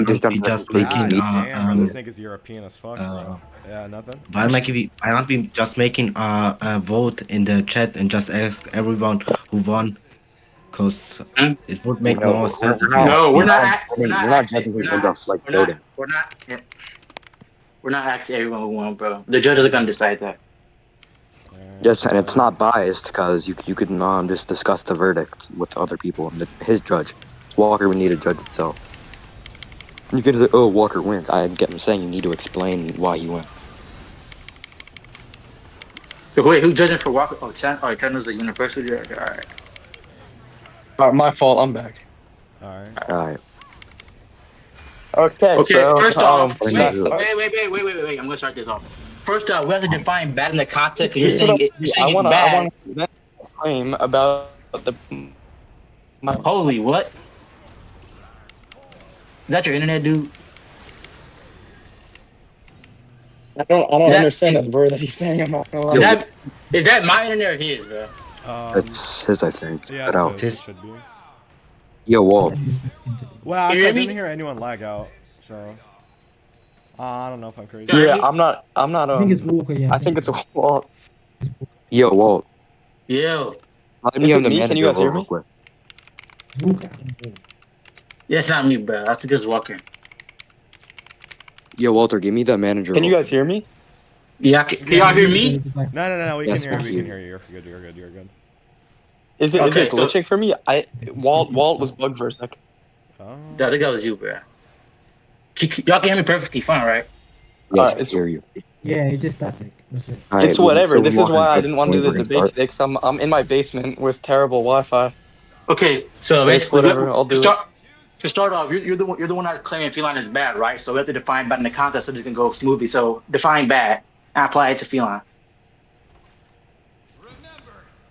not be just making Damn, bro, this nigga's European as fuck, uh, bro. Yeah, nothing. why not be just making a vote in the chat and just ask everyone who won? Cause Hmm? it would make No, more sense if you not. ask No, we're me. not. I We're mean, not we're not actually. judging We're people not. off like We're not. voting. We're not. We're not asking everyone who won, bro. The judges are gonna decide that. Yes, and it's not biased because you can just discuss the verdict with other people and his judge. Walker would need to judge itself. You can say, oh, Walker wins. I get him saying you need to explain why he won. So wait, who's judging for Walker? Oh, Chan. Oh, Chan is the universal judge. All right. My fault. I'm back. Alright. All right. Okay, Okay. so First off, What do wait, you do? wait. I'm gonna start this off. First off, we have to define bad in the context. You're here's what saying it. You're I saying it's wanna bad. present a claim about the my Holy what? Is that your internet, dude? I don't Is that understand that word that he's saying. I'm not gonna lie. is that is that my internet or his, bro? It's his, I think. Yeah, Cut out. it should be. Yo, Walt. Well, You actually, hear I me? didn't hear anyone lag out, so I don't know if I'm crazy. Yeah. Yeah, I'm not. I think it's Walker. Yeah, I think it's a Walt. Yo, Walt. Yo. Let Is me have it the me? Can you manager guys hear vote real me? quick. Walker. Yeah, it's not me, bro. That's just Walker. Yo, Walter, give me the manager. Can you vote. guys hear me? Yeah, can y'all hear me? No, we Yes, can hear you. we We can can hear you. You're good. You're good. Is it Okay, so- glitching for me? Walt was bugged for a second. Oh. I think that was you, bro. Y'all can hear me perfectly fine, right? Yes, I it's- hear you. Yeah, it's just static. That's it. All right, It's whatever. so This is Walker, why I good didn't want to do point, the we're gonna debate start. today. Cause I'm in my basement with terrible Wi-Fi. Okay, so It's basically, whatever. I'll do it. to start off, you're the one that's claiming feline is bad, right? So we have to define bad in the context so it can go smoothly. So define bad and apply it to feline.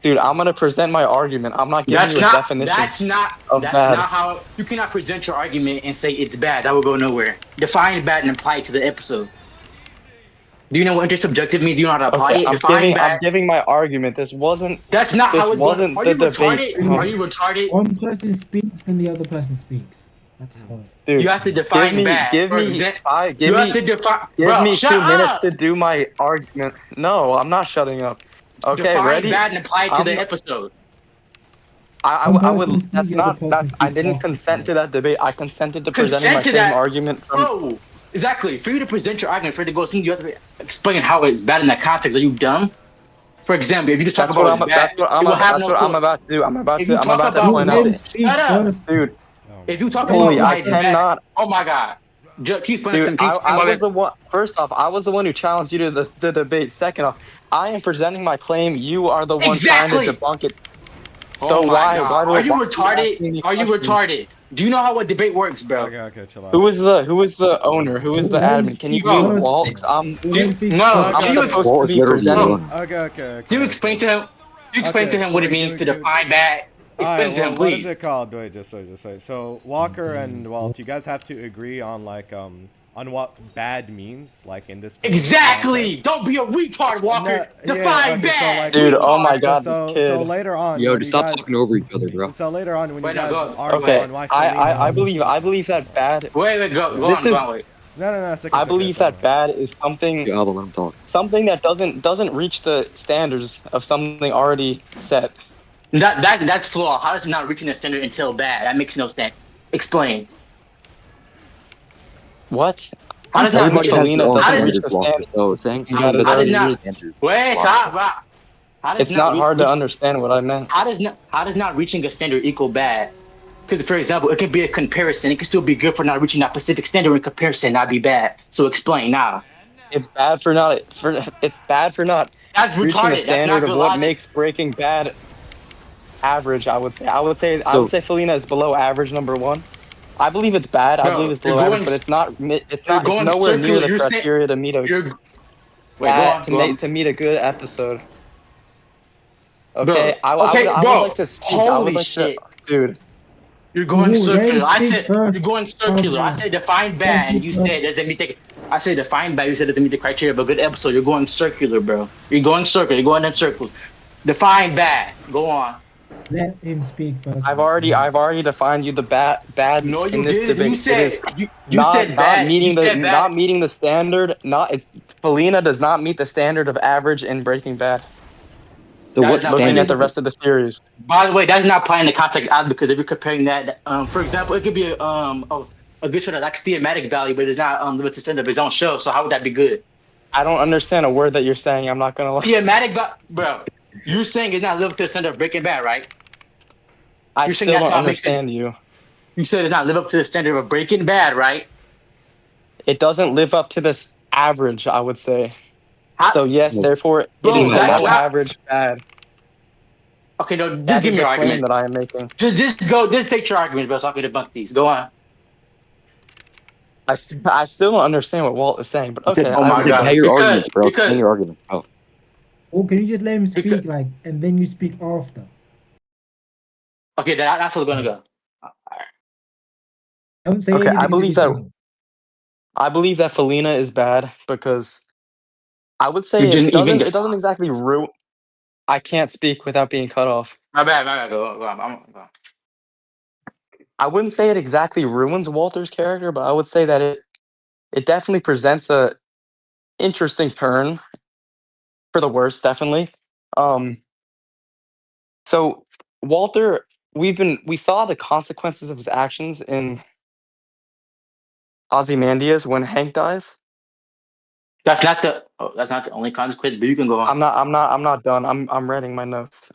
Dude, I'm gonna present my argument. I'm not giving you a definition. That's not bad. how you cannot present your argument and say it's bad. That will go nowhere. Define bad and apply it to the episode. Do you know what intersubjective means? Do you know how to apply Okay, it? I'm Define bad. giving my argument. This wasn't. That's not this how it wasn't goes. Are you the debate. retarded? Are you retarded? One person speaks, then the other person speaks. That's how. Dude, You have to define bad. Give For me example, five. you Give have to me. define. Give Bro, me shut 2 minutes up. to do my argument. No, I'm not shutting up. Okay, Define ready? bad and apply it to the I'm- episode. I One would. person That's speaks, the other not. That's. person I speaks didn't after. consent to that debate. I consented to presenting my Consent to same that? argument from. Bro, exactly. For you to present your argument, for it to go smooth, you have to explain how it's bad in that context. Are you dumb? For example, if you just talk That's about what it's I'm. bad, That's what I'm. it will have That's no what I'm clue. about to do. I'm about If to. you I'm talk about to about- point Let out. him speak. Shut up. Let him Dude, If you talk Holy, about I why it's bad, cannot. oh my god. Keep explaining to Dude, me. I was the one. First off, I was the one who challenged you to the debate. Second off, I am presenting my claim. You are the one Exactly. trying to debunk it. Oh So my why? God. Why do Are you why asking retarded? me Are you questions? retarded? Do you know how a debate works, bro? Okay, chill out. Who is the owner? Who is the Let him admin? Can you speak. mute Let him Walt? speak. 'Cause I'm Let him speak. No, I'm Okay. can you, supposed Walt to is be literally presenting. one. Okay. can you explain to him? You explain to him what it means to define bad. Explain to him, What is please. it called? Wait, just say. So Walker and Walt, you guys have to agree on on what bad means, like in this. Exactly. Don't be a retard, Walker. Define bad. Dude, oh retard. my God, So this kid. later on, Yo, when just you stop guys, talking over each other, bro. So later on, when Wait, you no, guys go. argue Okay, on why I Felina- believe that bad. Wait, go This is- on, wait. No. I believe that bad is something Yo, Alba, let him talk. that doesn't reach the standards of something already set. That's flaw. How is it not reaching a standard until bad? That makes no sense. Explain. What? How does that Everybody reach has Felina their own doesn't does- reach standards, the Walker. standard. So saying You something gotta- How does doesn't not- reach standards. Wait, Wow. stop. Bro. How does It's not hard to understand what I meant. How does not reaching a standard equal bad? Because, for example, it can be a comparison. It can still be good for not reaching that specific standard in comparison, not be bad. So explain now. It's bad for not That's reaching the retarded. That's not standard good of what logic. makes Breaking Bad average. I would say Felina is below average number one. I believe it's bad. I Bro, believe it's you're below going average, but it's not. It's you're not. It's going nowhere near circular. the You're saying- criteria to meet a Wait, go on. to meet a good episode. Bro, Okay, I would bro, like to speak. holy shit. Dude. You're going Ooh, circular. I very said big you're going circular. I said define bad, and you said doesn't meet the. I said define bad. You said doesn't meet the criteria of a good episode. You're going circular, bro. You're going circular. You're going in circles. Define bad. Go on. Let him speak first. I've already defined you the bad No, in you this did. You debate. It is said you said not bad. You meeting the said bad. standard. Not it's Felina does not meet the standard of average in Breaking Bad. So That is what not Looking playing. at standard the is it? rest of the series, By the way, that is not playing the context out because if you're comparing that, for example, it could be a good show that lacks thematic value, but it's not limited to center of its own show. So how would that be good? I don't understand a word that you're saying. I'm not gonna lie. Bro. You're saying it's not limited to the center of Breaking Bad, right? I You're saying still that's don't how it makes it. understand you. You said it's not live up to the standard of Breaking Bad, right? It doesn't live up to this average, I would say. How, So yes, No, therefore it is bro? no That's below average. not average bad. okay. No, just That give is me the your claim arguments. that I am making. Just go. Just take your arguments, bro. So I can debunk these. Go on. I still don't understand what Walt is saying, but Okay, okay, Oh I my okay, respect. god. say your Because arguments, bro. Explain because your argument. Oh, Or can you just let him because speak, like, and then you speak after? okay, that's what's gonna go. Don't say Okay, anything that you're saying. I believe that Felina is bad because I would You say didn't even it get. doesn't exactly ruin. I can't speak without being cut off. My bad. My bad. Go. Go on. Go on. I wouldn't say it exactly ruins Walter's character, but I would say that it definitely presents a interesting turn for the worse, definitely. Um, so Walter, we saw the consequences of his actions in Ozymandias when Hank dies. That's not the. Oh, that's not the only consequence. But you can go on. I'm not done. I'm writing my notes.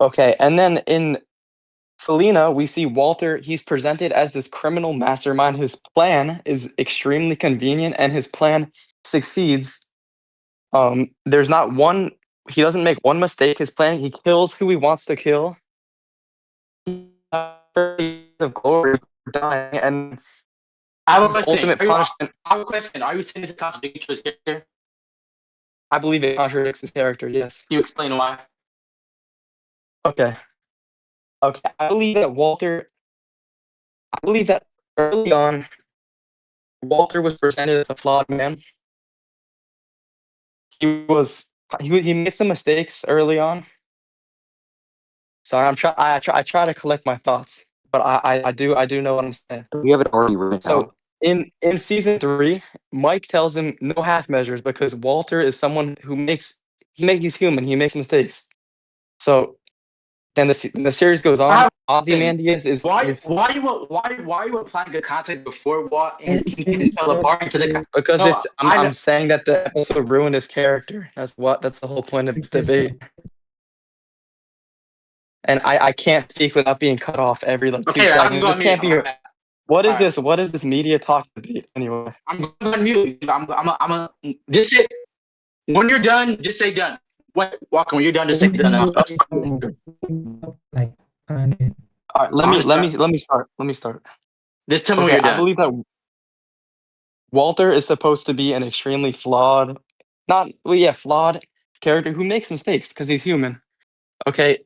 Okay, and then in Felina, we see Walter, he's presented as this criminal mastermind. His plan is extremely convenient and his plan succeeds. There's not one, he doesn't make one mistake. His plan, he kills who he wants to kill. Of glory for dying, and I have a his question. ultimate punishment, I have a question. Are you saying this is contradictory to his character? I believe it contradicts his character, yes. Can you explain why? Okay. Okay. I believe that early on, Walter was presented as a flawed man. He was he made some mistakes early on. So I try to collect my thoughts, but I do know what I'm saying. we have it already written So out. in season 3, Mike tells him no half measures because Walter is someone who he's human. He makes mistakes. So then the series goes I on. have a question. Ozymandias is Why you applying the context before Walt and Let Kingpin him fell apart into the? because No, it's I know. I'm saying that the episode ruined his character. That's the whole point of this debate. And I can't speak without being cut off every like 2 Okay, I'll just seconds. go This on mute. can't be. What All is right, this? What is this media talk debate anyway? I'm going on mute. Just say when you're done. Just say done. What Walker? When you're done, just say done. Like, kind of. All right, I'm start. let me start. Let me start. Just tell me when Okay, you're I done. believe that Walter is supposed to be an extremely flawed, not well, yeah, flawed character who makes mistakes because he's human. Okay,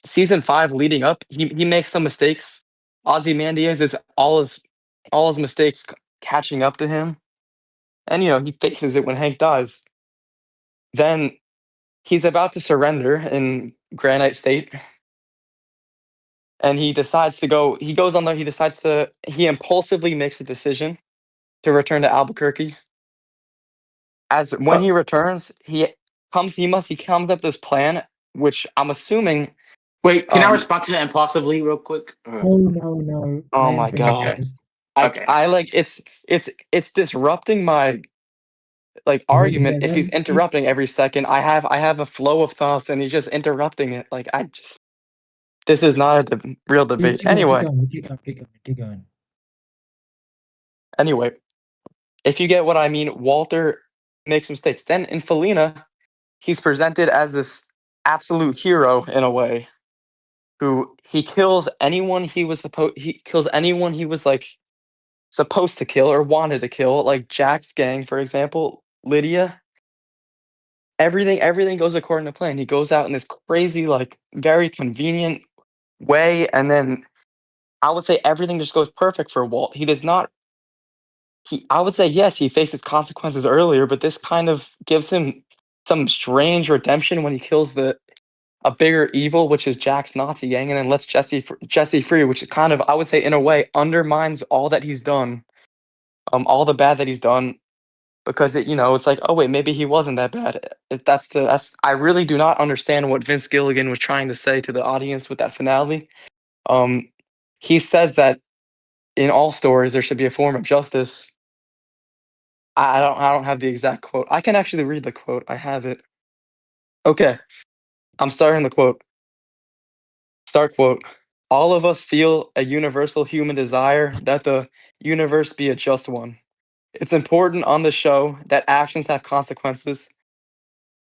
season 5 leading up, he makes some mistakes. Ozymandias is all his mistakes catching up to him, and he faces it when Hank dies. Then he's about to surrender in Granite State, and he decides to go. He goes on there. He impulsively makes a decision to return to Albuquerque. As when But he returns, he comes up with this plan, which I'm assuming. wait, can I Um, respond to that impulsively real quick? No, no, no. oh Let him my finish Okay, god, first. okay. I like it's disrupting my like argument Yeah, if let he's him speak. interrupting every second. I have a flow of thoughts and he's just interrupting it. Like this is not a real Keep, debate. keep going, keep going, keep going, keep going, keep going. Anyway, if you get what I mean, Walter makes mistakes. Then in Felina, he's presented as this absolute hero in a way who he kills anyone he was like supposed to kill or wanted to kill, like Jack's gang, for example, Lydia. Everything goes according to plan. He goes out in this crazy, like very convenient way, and then I would say everything just goes perfect for Walt. He does not he I would say yes, he faces consequences earlier, but this kind of gives him some strange redemption when he kills a bigger evil, which is Jack's Nazi gang, and then lets Jesse free, which is kind of, I would say, in a way, undermines all that he's done, all the bad that he's done, because it's like, oh wait, maybe he wasn't that bad. That's I really do not understand what Vince Gilligan was trying to say to the audience with that finale. Um, he says that in all stories there should be a form of justice. I don't have the exact quote. I can actually read the quote. I have it. Okay, I'm starting the quote. Start quote. All of us feel a universal human desire that the universe be a just one. It's important on the show that actions have consequences,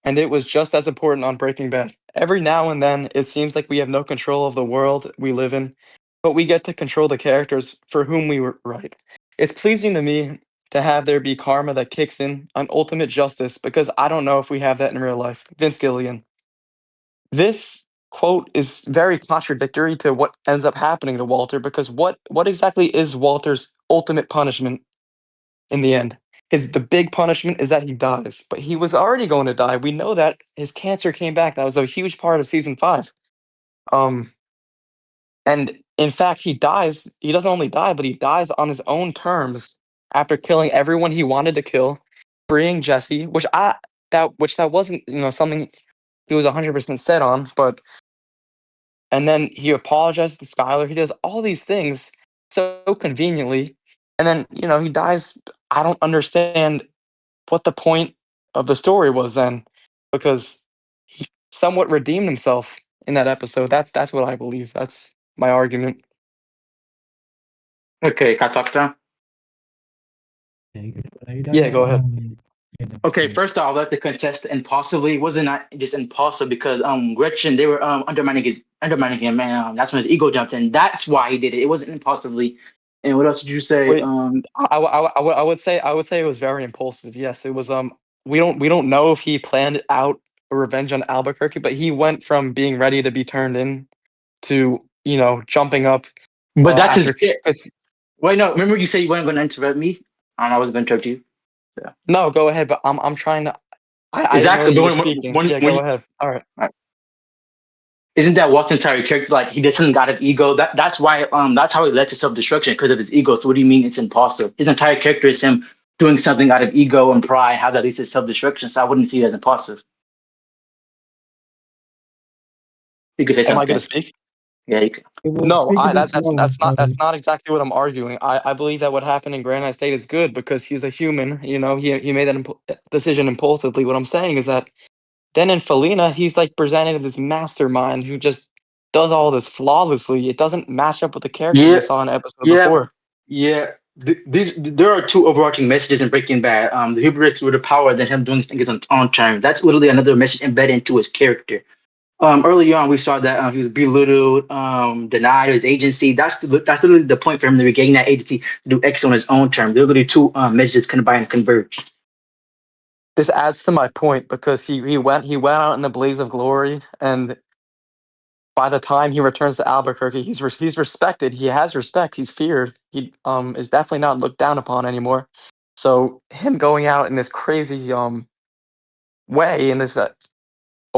and it was just as important on Breaking Bad. Every now and then, it seems like we have no control of the world we live in, but we get to control the characters for whom we write. It's pleasing to me to have there be karma that kicks in, an ultimate justice, because I don't know if we have that in real life. Vince Gilligan. This quote is very contradictory to what ends up happening to Walter, because what exactly is Walter's ultimate punishment in the end? The big punishment is that he dies, but he was already going to die. We know that his cancer came back. That was a huge part of season 5. Um, and in fact, he dies. He doesn't only die, but he dies on his own terms after killing everyone he wanted to kill, freeing Jesse, which that wasn't something he was 100% set on, but and then he apologizes to Skylar. He does all these things so conveniently, and then he dies. I don't understand what the point of the story was then, because he somewhat redeemed himself in that episode. That's what I believe. That's my argument. Okay, can I talk now? Yeah, you done Yeah, yet? go ahead. Yeah, no, Okay, yeah. first off, I'd like to contest impossibly. It wasn't not just impossible because Gretchen, they were undermining him, and that's when his ego jumped in. That's why he did it. It wasn't impossibly. And what else did you say? Wait, I would say it was very impulsive. Yes, it was. We don't know if he planned out a revenge on Albuquerque, but he went from being ready to be turned in to jumping up But that's his after. kid. 'Cause Wait, no. Remember you said you weren't going to interrupt me. I was going to interrupt you. Yeah. No, go ahead. But I'm trying to. I didn't know Exactly. that But you were speaking. Yeah, when go you, ahead. All right. isn't that Walt's entire character like he did something out of ego? That's why that's how he led to self destruction because of his ego. So what do you mean it's impossible? His entire character is him doing something out of ego and pride. How that leads to self destruction. So I wouldn't see it as impossible. You could say Am I going something. to speak? Yeah, you could. Well, No, speak a bit that's slower. that's not So, that's not exactly what I'm arguing. I believe that what happened in Granite State is good because he's a human. He made that decision impulsively. What I'm saying is that then in Felina, he's like presented as this mastermind who just does all this flawlessly. It doesn't match up with the character we Yeah, saw in episode yeah, before. yeah. There are two overarching messages in Breaking Bad. The hubris with the power, then him doing things on his own terms. That's literally another message embedded into his character. Early on, we saw that he was belittled, denied his agency. That's literally the point for him to regain that agency to do X on his own terms. They're literally two messages combined and converge. This adds to my point because he went out in the blaze of glory, and by the time he returns to Albuquerque, he's respected. He has respect. He's feared. He is definitely not looked down upon anymore. So him going out in this crazy way, in this a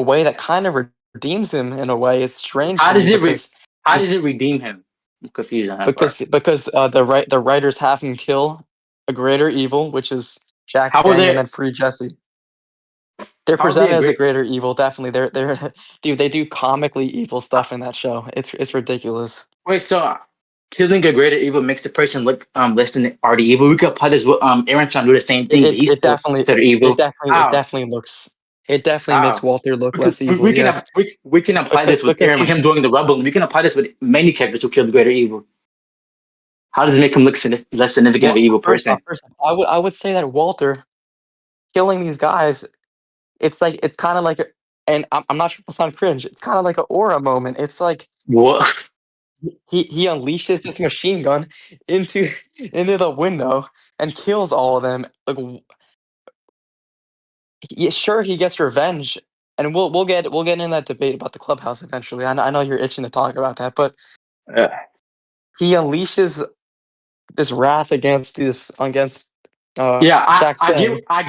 way that kind of redeems him in a way, it's strange How to me does it re- because How this does it redeem him? I'm confused on that part. the writers have him kill a greater evil, which is Jack's How are gang, and they? then free Jesse. They're How are they presented a as a great? greater evil. Definitely, they're dude. They do comically evil Uh, stuff in that show. It's ridiculous. wait, so killing a greater evil makes the person look less than already evil. We could apply this with Aaron trying to do the same It thing, but it, he's it still definitely considered it evil. definitely it How? definitely looks it definitely makes How? Walter look less evil. Yes, We can apply because this with because Aaron, with he's him doing the rebel. We can apply this with many characters who killed the greater evil. How does it make him look less significant of an well. evil First person? off, I would say that Walter killing these guys, it's kind of like and I'm not sure if it's on cringe. It's kind of like an aura moment. It's like What? he unleashes this machine gun into into the window and kills all of them. Like, yeah, sure, he gets revenge, and we'll get in that debate about the clubhouse eventually. I know you're itching to talk about that, but Uh, he unleashes this wrath against Yeah, Jack's I get saying. I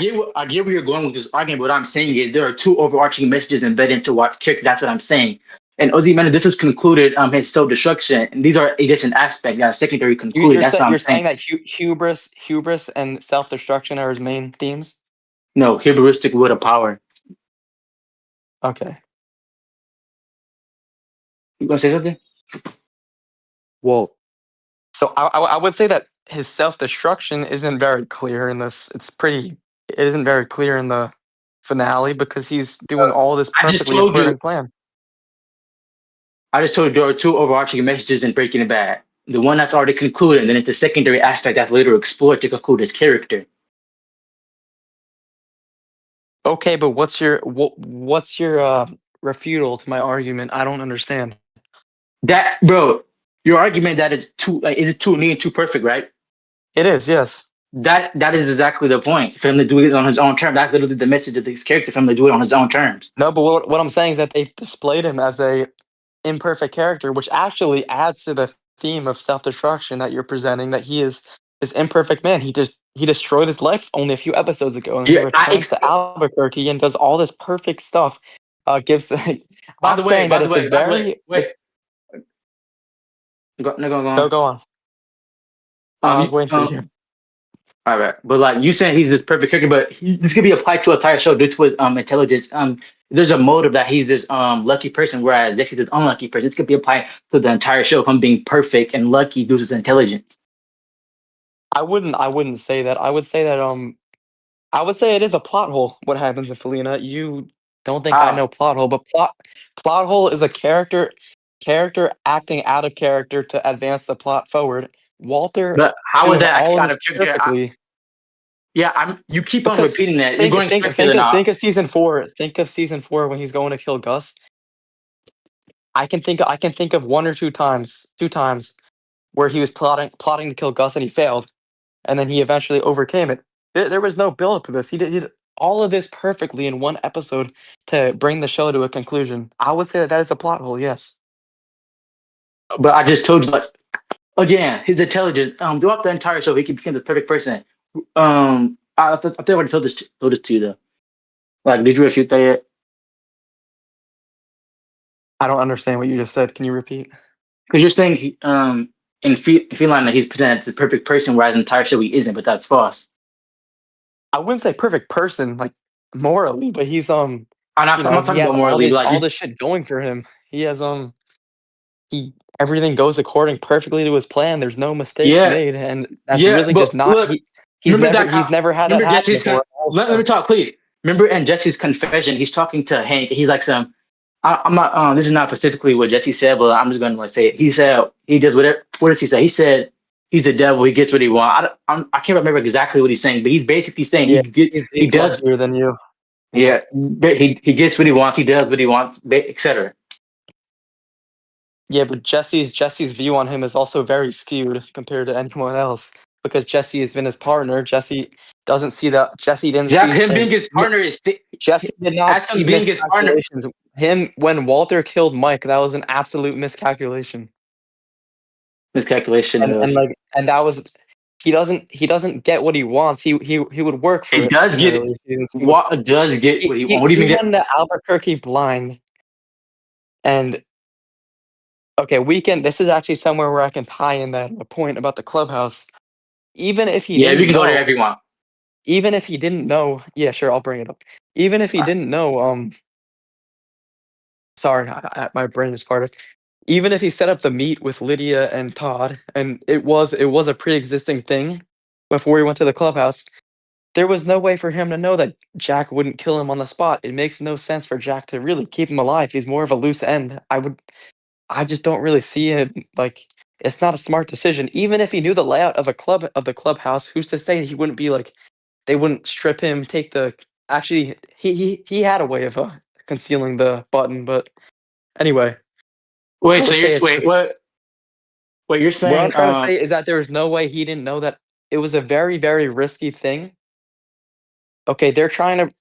get where you're going with this argument. What I'm saying is there are two overarching messages embedded into what character. That's what I'm saying. And Ozymandias, this was concluded his self destruction, and these are a different aspect that secondary concluded. That's what I'm You're saying. saying that hubris and self destruction are his main themes. No, hubristic will of power. Okay. You gonna say something? Well, So I would say that his self destruction isn't very clear in this. It isn't very clear in the finale because he's doing all this I just perfectly told you. according to plan. I just told you there are two overarching messages in Breaking Bad. The one that's already concluded, and then it's a secondary aspect that's later explored to conclude his character. Okay, but what's your refutal to my argument? I don't understand. That, bro, your argument that is too like is it too neat and too perfect, right? It is, yes. That is exactly the point. For him to do it on his own terms, that's literally the message of this character. For him to do it on his own terms. No, but what I'm saying is that they displayed him as a imperfect character, which actually adds to the theme of self destruction that you're presenting. That he is this imperfect man. He destroyed his life only a few episodes ago, and he Yeah, returns to Albuquerque and does all this perfect stuff. Gives the. by I'm the way, saying that it's a by the way, very. wait, go No, on. go on. I was You, waiting for you. all right, but like you saying he's this perfect character, but this could be applied to a entire show due to his intelligence. There's a motive that he's this lucky person, whereas Jesse's this unlucky person. This could be applied to the entire show of him being perfect and lucky due to his intelligence. I wouldn't say that. I would say that I would say it is a plot hole. What happens in Felina? You don't think I How? know plot hole, but plot hole is a character acting out of character to advance the plot forward. Walter But how is doing that all acting of out this of character? perfectly Yeah, you keep on because repeating that. You're going circular now. think of season 4. Think of season 4 when he's going to kill Gus. I can think of two times where he was plotting to kill Gus and he failed, and then he eventually overcame it. There was no build up to this. He did all of this perfectly in one episode to bring the show to a conclusion. I would say that is a plot hole. Yes. But I just told you, like, again, his intelligence. Throughout the entire show, he became the perfect person. I think I already told this to you though. Like, did you refute that yet? I don't understand what you just said. Can you repeat? Because you're saying in Feline that he's presented as the perfect person, whereas in the entire show he isn't. But that's false. I wouldn't say perfect person, like morally, but he's I'm not he talking has about morally. Like, all this shit going for him. He has he everything goes according perfectly to his plan. There's no mistakes yeah, made, and that's yeah. really just But not look, he's never had that remember happen Jesse's before. let me talk, please. Remember in Jesse's confession, he's talking to Hank. He's like some. I'm not. This is not specifically what Jesse said, but I'm just going to like say it. He said he does whatever. What does he say? He said he's the devil. He gets what he wants. I can't remember exactly what he's saying, but he's basically saying Yeah, he he's does. luckier than you. Yeah. Yeah, but he gets what he wants. He does what he wants, etc. Yeah, but Jesse's view on him is also very skewed compared to anyone else because Jesse has been his partner. Jesse didn't Jack, see him him. being his partner is Jesse did not as see him being his partner. miscalculations. Him when Walter killed Mike, that was an absolute miscalculation. Miscalculation of And that was he doesn't get what he wants. He would work for he it does get primarily. what does get what he wants. What do you He mean? went into Albuquerque blind and okay, weekend. This is actually somewhere where I can tie in that a point about the clubhouse. Even if he Yeah, we didn't can go there know, if you want. yeah, sure, I'll bring it up. Even if he didn't know, sorry, my brain is farted. Even if he set up the meet with Lydia and Todd, and it was a pre-existing thing before he went to the clubhouse, there was no way for him to know that Jack wouldn't kill him on the spot. It makes no sense for Jack to really keep him alive. He's more of a loose end. I just don't really see it like it's not a smart decision. Even if he knew the layout of the clubhouse, who's to say he wouldn't be like they wouldn't strip him, take the actually he had a way of concealing the button, but anyway, I Wait, so would you're say it's wait just what you're what I'm saying? trying to say is that there was no way he didn't know that it was a very, very risky thing. Okay, they're trying to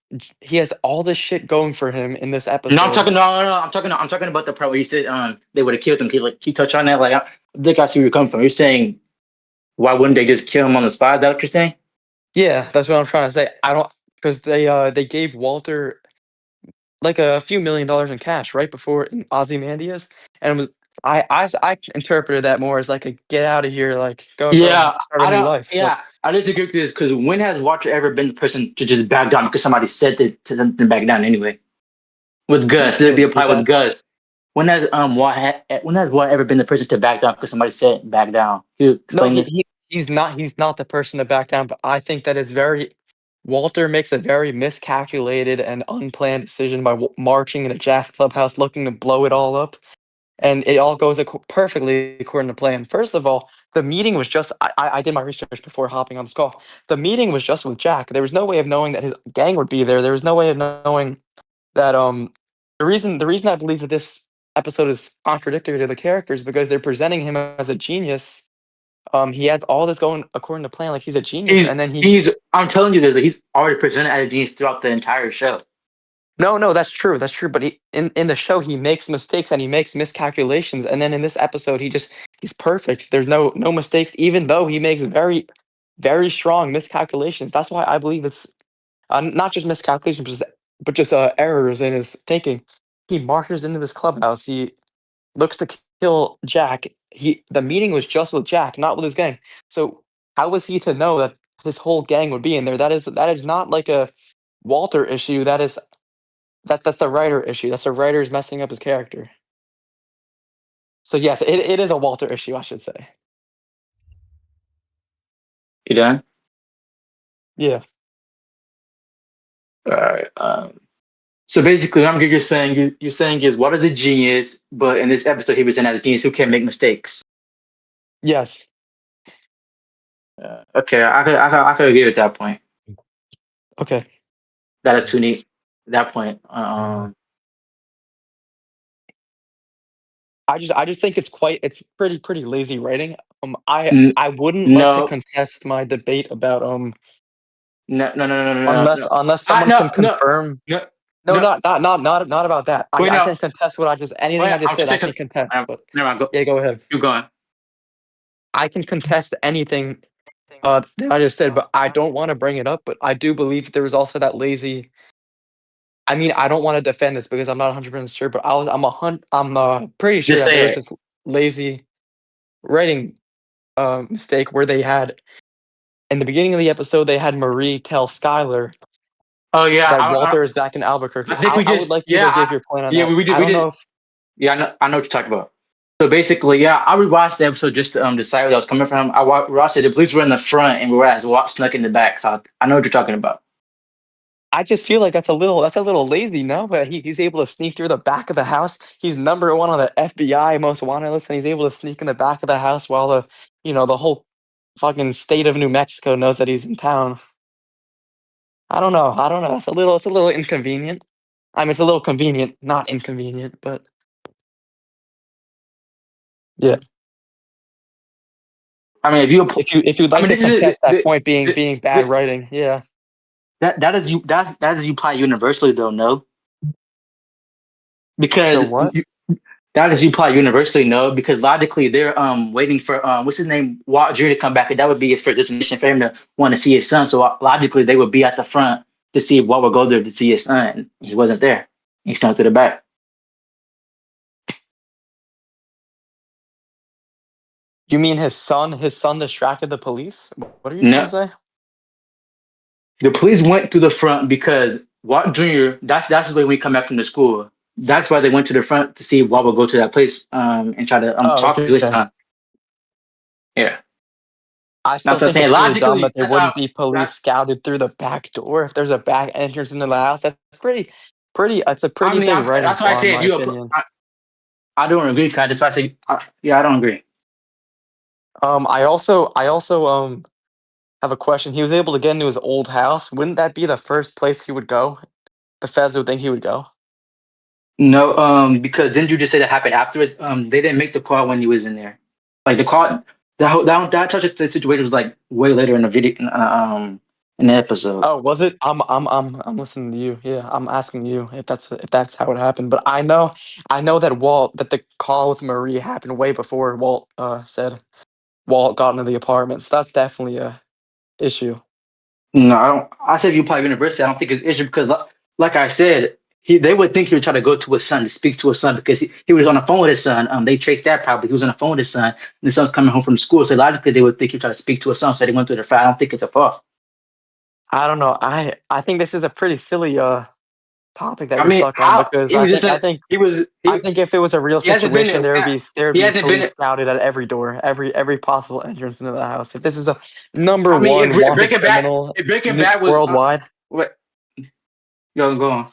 he has all this shit going for him in this No, I'm episode. talking. No. I'm talking about the part where you said they would have killed him. Can you touch on that? Like, I think I see where you're coming from. You're saying why wouldn't they just kill him on the spot? Is that what you're saying? Yeah, that's what I'm trying to say. I don't because they gave Walter like a few $1 million in cash right before in Ozymandias, and it was I interpreted that more as like a get out of here, like go Yeah, start a I new don't. life. But Yeah, I disagree with this because when has Watcher ever been the person to just back down because somebody said it to them to back down anyway? With what do you Gus, mean let it it be would be applied with bad? Gus. When has Watt ever been the person to back down because somebody said back down? Can you No, explain this? he's not the person to back down. But I think that it's very Walter makes a very miscalculated and unplanned decision by marching into Jack's clubhouse, looking to blow it all up. And it all goes perfectly according to plan. First of all, the meeting was just I did my research before hopping on this call. The meeting was just with Jack. There was no way of knowing that his gang would be there. There was no way of knowing that the reason I believe that this episode is contradictory to the characters because they're presenting him as a genius. He has all this going according to plan, like he's a genius, and then he He's. I'm telling you this. He's already presented as a genius throughout the entire show. no, that's true, but in the show, he makes mistakes and he makes miscalculations, and then in this episode, he's perfect. There's no mistakes, even though he makes very strong miscalculations. That's why I believe it's, not just miscalculations, but just errors in his thinking. He marches into this clubhouse, he looks to kill Jack. The meeting was just with Jack, not with his gang. So, how was he to know that his whole gang would be in there? That is not like a Walter issue, that's a writer issue. That's a writer's messing up his character. So yes, it is a Walter issue, I should say. You done? Yeah. All right. So basically, what you're saying, you're saying is what is a genius, but in this episode, he was in as a genius who can make mistakes. Yes. Okay, I could agree with that point. Okay. That is too neat. That point. I just think it's pretty lazy writing. I N- I wouldn't like to no, contest my debate about no, no, no, no, no, no, unless no. unless someone No, can no, confirm. no, No, no. not about that. I Wait, I no. can contest what I just anything Wait, I just I'm said just I saying can something. contest, but Never mind. Go. yeah, go ahead. You going? I can contest anything that I just said, but I don't want to bring it up, but I do believe there was also that lazy. I mean, I don't wanna defend this because I'm not 100% sure, but I'm pretty sure Just that there say was it. this lazy writing, mistake where they had in the beginning of the episode, they had Marie tell Skylar Oh yeah. that Walter is back in Albuquerque. I think we I would just. like you Yeah. to give your point on Yeah. that. We did. I We don't did. know if Yeah. I know what you're talking about. So basically, yeah, I rewatched the episode just to decide where that was coming from. Watched it. The police were in the front, and whereas Watt snuck in the back. So I know what you're talking about. I just feel like that's a little lazy, no? But he's able to sneak through the back of the house. He's number 1 on the FBI most wanted list, and he's able to sneak in the back of the house while the whole fucking state of New Mexico knows that he's in town. I don't know. It's a little inconvenient. I mean, it's a little convenient, not inconvenient, but yeah. I mean, if you, If you'd I like mean, to this is contest that point being the, being bad the, writing, yeah. that is you apply universally though, no? So Because what? that is you apply universally, no? Because logically they're waiting for what's his name, Walt Jr. to come back, and that would be his first destination for him to want to see his son. So logically they would be at the front to see if Walt would go there to see his son. He wasn't there. He snuck to the back. You mean his son distracted the police? What are you trying to No, say? the police went to the front because Walt Jr. That's the way we come back from the school. That's why they went to the front to see if Walt would go to that place and try to Oh, talk to his okay. son. Yeah. I That's still what I'm think saying. it's really dumb that Logically, there that's how wouldn't be police that scouted through the back door if there's a back entrance into the house. That's pretty. It's a I pretty mean big I'm saying writing that's why I flaw in say if my you opinion. I don't agree, kind. That's why I say yeah, I don't agree. I also have a question. He was able to get into his old house. Wouldn't that be the first place he would go? The feds would think he would go. No, because didn't you just say that happened afterwards? They didn't make the call when he was in there. Like the call, that touch of the situation was like way later in the video, in the episode. Oh, was it? I'm listening to you. Yeah, I'm asking you if that's how it happened. But I know that the call with Marie happened way before Walt said Walt got into the apartment. So that's definitely a issue. No, I don't. I said you apply university. I don't think it's issue because, like I said, they would think he would try to go to his son to speak to his son because he was on the phone with his son. They traced that probably. He was on the phone with his son, and the son's coming home from school. So logically, they would think he would try to speak to his son. So they went through the file. I don't think it's a fault. I don't know. I think this is a pretty silly topic that I we're mean, stuck on how because he was just I think if it was a real he hasn't been situation, there. there would He be hasn't been. police scouted at every door, every possible entrance into the house. If this is a number I mean, one wanted If criminal Breaking Bad was worldwide, what? Yo, go on.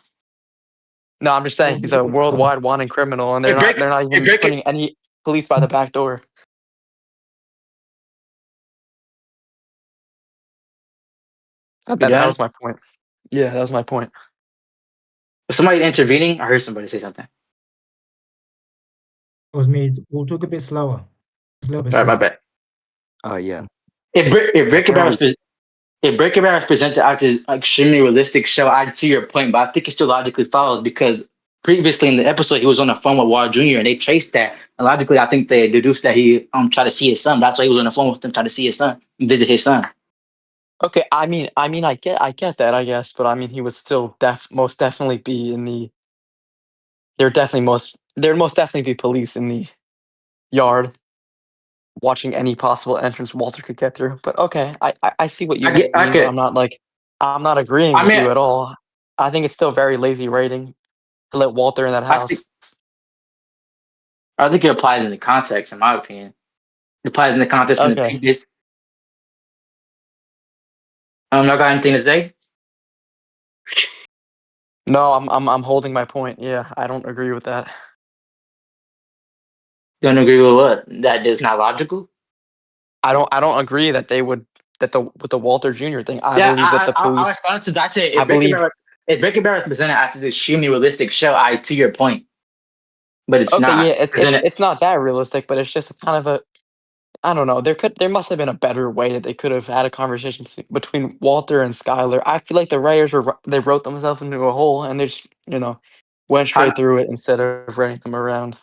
no, I'm just saying he's a worldwide wanted criminal, and they're not If even Breaking putting any police by the back door. you That done? was my point. Yeah, that was my point. Was somebody intervening? I heard somebody say something. It was me. We'll talk a bit slower. Just a little bit All right, my slower. bad. Yeah. If Breaking Bad Apparently, was if Breaking Bad was presented as an extremely realistic show, I see your point, but I think it still logically follows because previously in the episode he was on the phone with Ward Jr. and they traced that. And logically, I think they deduced that he tried to see his son. That's why he was on the phone with them trying to see his son, visit his son. Okay, I get that, I guess, but I mean, he would still most definitely be in the. There'd most definitely be police in the yard watching any possible entrance Walter could get through. But okay, I see what you I mean, but could. I'm not agreeing I with mean, you at all. I think it's still very lazy writing to let Walter in that I think house. I think it applies in the context, in my opinion. It applies in the context from the Okay. previous. I got anything to say? No, I'm holding my point. Yeah, I don't agree with that. Don't agree with what? That is not logical. I don't agree that they would that the with the Walter Jr. thing. I Yeah, believe that the I police responded to that. I said I believe If Breaking Bad was presented after this extremely realistic show, I see your point, but it's okay, yeah, not presented. it's not that realistic, but it's just kind of a I don't know. There must have been a better way that they could have had a conversation between Walter and Skyler. I feel like the writers they wrote themselves into a hole and they just went How, straight through it instead of writing them around.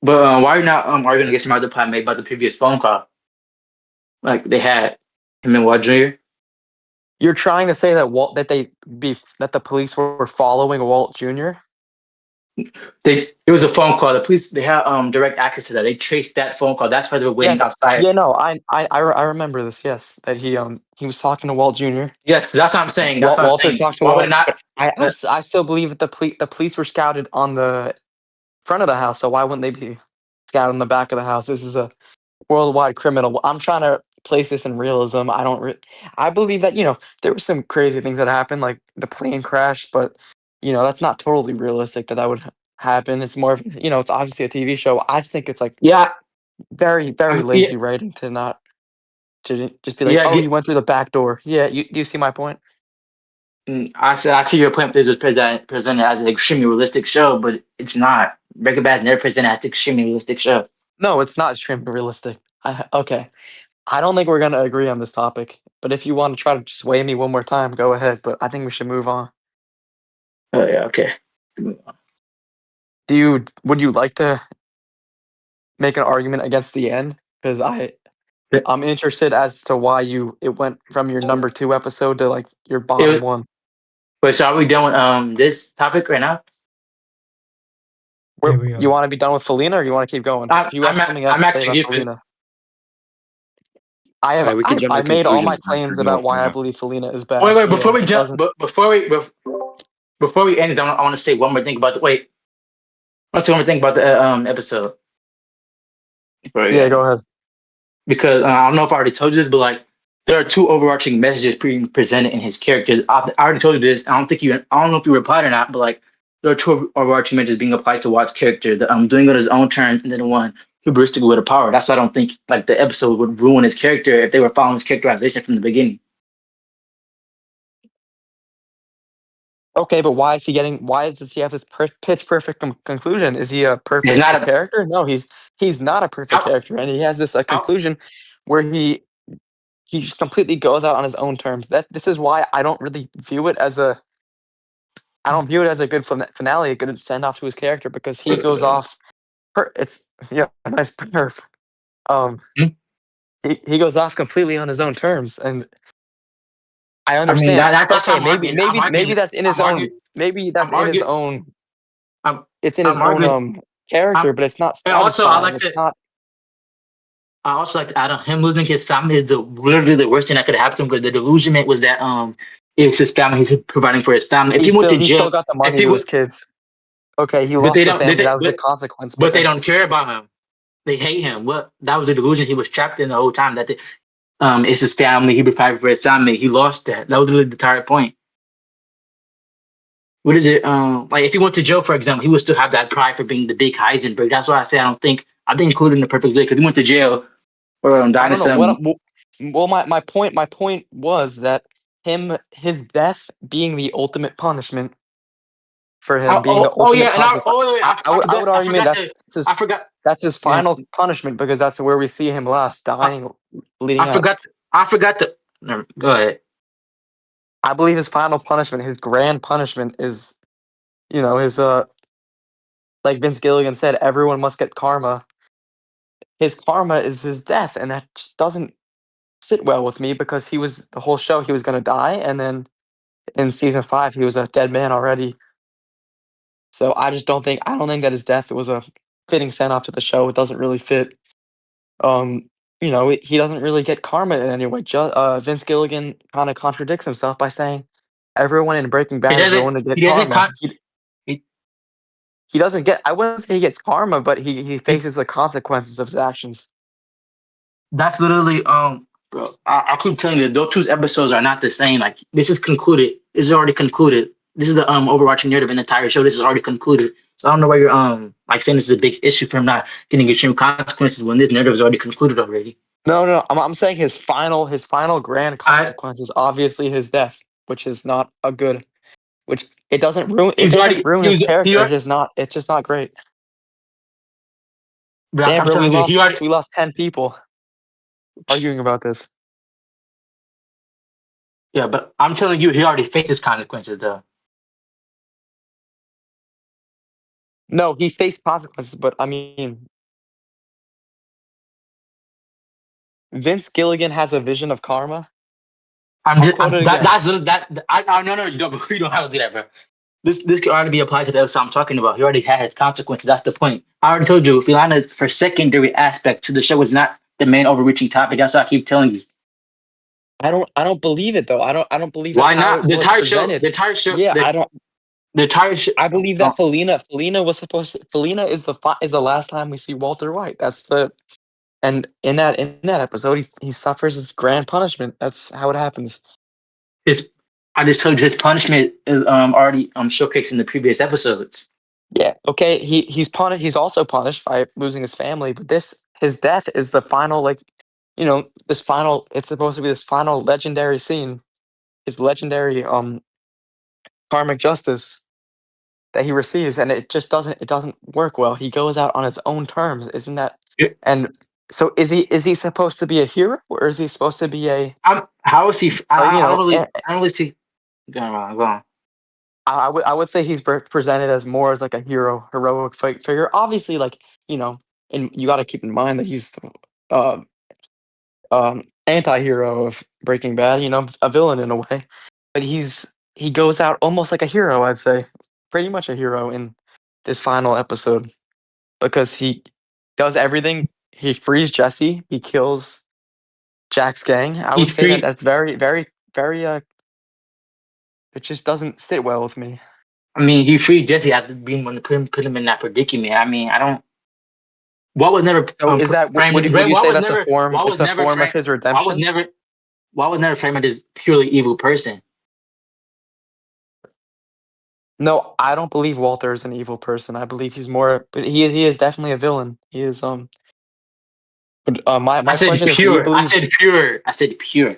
but why are you not arguing against my other point made about the previous phone call? Like they had him and Ward Jr. You're trying to say that that the police were following Walt Jr. They it was a phone call. The police they had direct access to that. They traced that phone call. That's why they were waiting Yes, outside. yeah, no, I remember this. Yes, that he was talking to Walt Jr. Yes, that's what I'm saying. That's what I'm Walter saying. talked to Why would it Walt, not? but I still believe that the police were scouted on the front of the house. So why wouldn't they be scouted on the back of the house? This is a worldwide criminal. I'm trying to place this in realism. I believe that there were some crazy things that happened, like the plane crash, but that's not totally realistic that would happen. It's more of it's obviously a TV show. I just think it's like Yeah, very yeah, lazy writing to just be like, yeah. oh, he went through the back door. Yeah, do you see my point? I said I see your point. This was presented as an extremely realistic show, but it's not. Breaking Bad never presented as an extremely realistic show. No, it's not extremely realistic. Okay. I don't think we're gonna agree on this topic, but if you want to try to sway me one more time, go ahead. But I think we should move on. Oh yeah, okay. Would you like to make an argument against the end? Because I'm interested as to why it went from your number two episode to like your bottom It, one. wait, so are we done with this topic right now? Yeah, Where we you are. want to be done with Felina, or you want to keep going? If you have something else I'm to say actually about here for. Felina, I have we can jump I to made all my conclusions once claims you're done about with why I Lena. believe Felina is Wait, bad. wait. Before Yeah, we it jump, doesn't. but before we end it, I want to say one more thing about the wait. Let's say one more thing about the episode before we Yeah, end go it. ahead. Because I don't know if I already told you this, but like there are two overarching messages being presented in his character. I already told you this. I don't know if you replied or not, but like there are two overarching messages being applied to Watt's character. The doing it on his own terms, and then the one hubristic with a power. That's why I don't think like the episode would ruin his character if they were following his characterization from the beginning. Okay, but why is he getting? Why does he have this pitch perfect conclusion? Is he a It's perfect not a character? No, he's not a perfect how, character, and he has this how, conclusion where he just completely goes out on his own terms. This is why I don't really view it as a I don't view it as a good finale, a good send off to his character because he goes off. It's nice perf. Um, hmm? he goes off completely on his own terms, and I I mean, understand. that's Okay, I'm arguing. I'm maybe arguing. that's in his I'm own. arguing. Maybe that's I'm in his arguing. own. I'm, It's in his I'm own arguing. I'm, character, but it's not and also, I satisfying. like It's to. not. I also like to add on him losing his family is the literally the worst thing that could happen to him because the delusionment was that it's his family he's providing for his family. If he went to He jail, still got the if money he to his would, kids. Okay, he but they lost the don't, family. That was the consequence. But but they then don't care about him. They hate him. What that was the delusion he was trapped in the whole time. That it's his family. He provided for his family. He lost that. That was really the entire point. What is it? Like if he went to jail, for example, he would still have that pride for being the big Heisenberg. That's why I say I don't think I've been included in the perfect day because he went to jail or I died in don't know some. well, my point was that his death being the ultimate punishment for him, being the Oh ultimate yeah, and consequence. I I would argue I forgot. that's his Yeah, final punishment because that's where we see him last, I, dying, bleeding I out. forgot. I forgot to. No, go ahead. I believe his final punishment, his grand punishment, is his like Vince Gilligan said, everyone must get karma. His karma is his death, and that just doesn't sit well with me because he was the whole show he was gonna die, and then in season 5 he was a dead man already. So I don't think that his death was a fitting send off to the show. It doesn't really fit. He doesn't really get karma in any way. Vince Gilligan kind of contradicts himself by saying everyone in Breaking He Bad is doesn't. going to He get doesn't. karma. He, He doesn't get. I wouldn't say he gets karma, but he he, faces the consequences of his actions. that's literally bro. I keep telling you, those two episodes are not the same. Like this is concluded. This is already concluded. This is the overarching narrative in the entire show. This is already concluded. So I don't know why you're like saying this is a big issue for him not getting extreme consequences when this narrative is already concluded already. No, no, no. I'm saying his final grand I consequence is obviously his death, which is not a good. Which it he's doesn't already ruin he his was he character. already, It's just not great. but Damn, I'm bro, telling you he already. we lost 10 people arguing about this. Yeah, but I'm telling you he already faced his consequences though. No, he faced consequences, but I mean, Vince Gilligan has a vision of karma. I'm I'll just quote it that again. I no you don't you don't have to do that, bro. This could already be applied to the episode I'm talking about. He already had his consequences. That's the point. I already told you, Felina for secondary aspect to the show is not the main overreaching topic. That's what I keep telling you. I don't believe it though. I don't believe that's Why how not? it was presented. Yeah, I don't. The entire show. I believe that Felina was supposed to. Felina is is the last time we see Walter White. That's the and in that episode, he suffers his grand punishment. That's how it happens. His, I just told you his punishment is already showcased in the previous episodes. Yeah. Okay. He's punished. He's also punished by losing his family. But his death is the final this final. It's supposed to be this final legendary scene. His legendary karmic justice that he receives, and it doesn't work well. He goes out on his own terms, isn't that? Yeah, And so is he supposed to be a hero or is he supposed to be how is he? a I don't really see. Go on, go on. I would say he's presented as more as like a heroic figure. Obviously, like and you got to keep in mind that he's the anti-hero of Breaking Bad. A villain in a way, but he goes out almost like a hero. I'd say pretty much a hero in this final episode because he does everything. He frees Jesse. He kills Jack's gang. I would He's say that free. that's very, very, very. It just doesn't sit well with me. I mean, he freed Jesse after being one to put him in that predicament. I mean, I don't. What was never So is that framed? would you What say was that's a never? form? What It's was a never form of framed? his What was redemption. never? What was never framed as purely evil person? No, I don't believe Walter is an evil person. I believe he's more, but he is definitely a villain. He is. But, I my said question is, do you pure. I believe? said pure. I said pure.